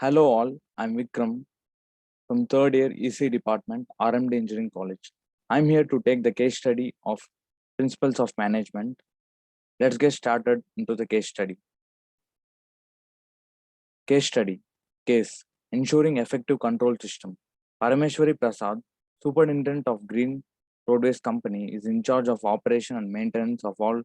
Hello all, I'm Vikram from third year EC department, RMD Engineering College. I'm here to take the case study of principles of management. Let's get started into the case study. Case study. Case. Ensuring effective control system. Parameshwari Prasad, Superintendent of Green Roadways Company, is in charge of operation and maintenance of all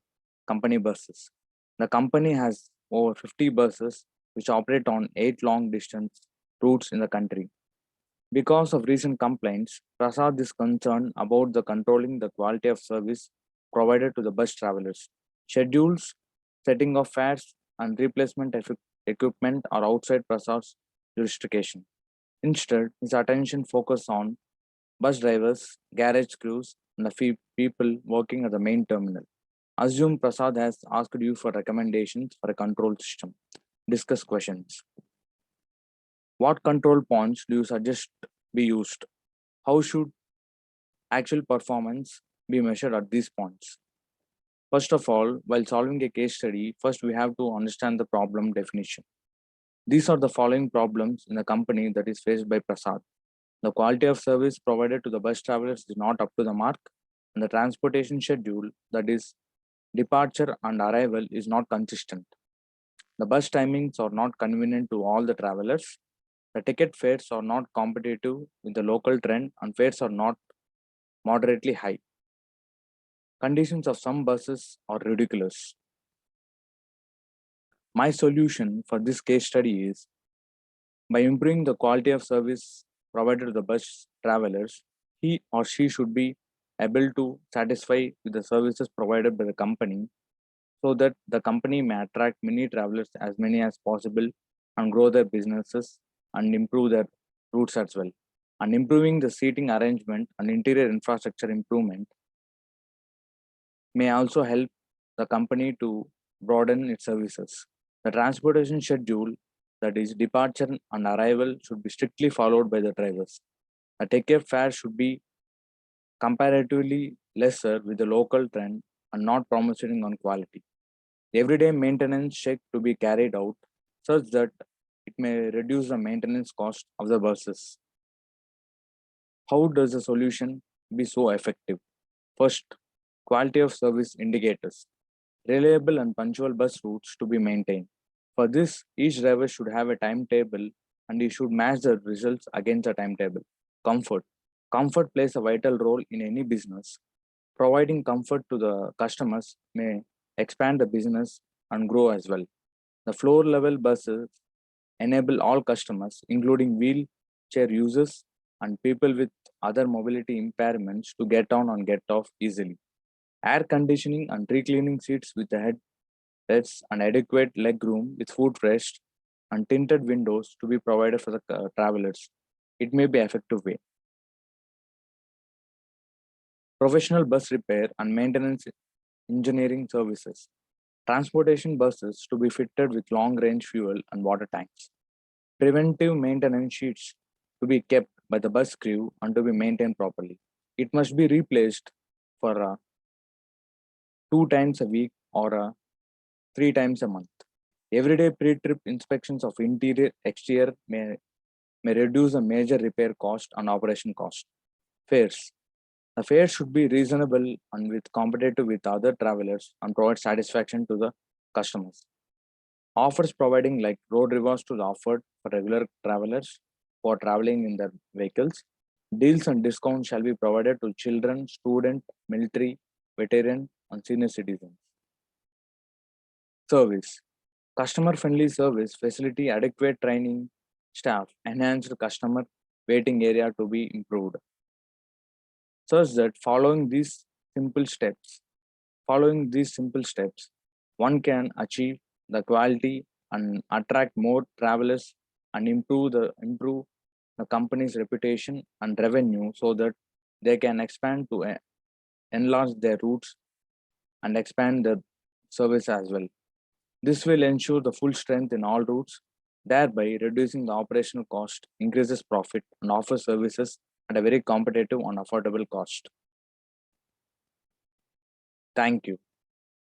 company buses. The company has over 50 buses which operate on 8 long distance routes in the country. Because of recent complaints, Prasad is concerned about the controlling the quality of service provided to the bus travelers. Schedules, setting of fares, and replacement equipment are outside Prasad's jurisdiction. Instead, his attention focuses on bus drivers, garage crews, and the people working at the main terminal. Assume Prasad has asked you for recommendations for a control system. Discuss questions. What control points do you suggest be used? How should actual performance be measured at these points? First of all, while solving a case study, first we have to understand the problem definition. These are the following problems in the company that is faced by Prasad. The quality of service provided to the bus travelers is not up to the mark, and the transportation schedule, that is, departure and arrival, is not consistent. The bus timings are not convenient to all the travelers. The ticket fares are not competitive with the local trend, and fares are not moderately high. Conditions of some buses are ridiculous. My solution for this case study is by improving the quality of service provided to the bus travelers, he or she should be able to satisfy with the services provided by the company so that the company may attract many travelers as many as possible and grow their businesses and improve their routes as well. And improving the seating arrangement and interior infrastructure improvement may also help the company to broaden its services. The transportation schedule, that is, departure and arrival, should be strictly followed by the drivers. The ticket fare should be comparatively lesser with the local trend and not promising on quality. Everyday maintenance check to be carried out such that it may reduce the maintenance cost of the buses. How does the solution be so effective? First, quality of service indicators. Reliable and punctual bus routes to be maintained. For this, each driver should have a timetable and he should match the results against the timetable. Comfort. Comfort plays a vital role in any business. Providing comfort to the customers may expand the business and grow as well. The floor level buses enable all customers, including wheelchair users and people with other mobility impairments, to get on and get off easily. Air conditioning and reclining seats with the headsets and adequate leg room with footrest and tinted windows to be provided for the travelers. It may be effective way. Professional bus repair and maintenance engineering services. Transportation buses to be fitted with long range fuel and water tanks. Preventive maintenance sheets to be kept by the bus crew and to be maintained properly. It must be replaced for 2 times a week or 3 times a month. Everyday pre-trip inspections of interior exterior may reduce the major repair cost and operation cost. Fares. The fare should be reasonable and with competitive with other travelers and provide satisfaction to the customers. Offers providing like road rewards to the offered for regular travelers who are traveling in their vehicles. Deals and discounts shall be provided to children, student, military, veteran, and senior citizens. Service. Customer-friendly service facility, adequate training, staff, enhanced customer waiting area to be improved. Such that following these simple steps, one can achieve the quality and attract more travelers and improve the company's reputation and revenue so that they can expand to enlarge their routes and expand the service as well. This will ensure the full strength in all routes, thereby reducing the operational cost, increases profit, and offers services at a very competitive and affordable cost. Thank you.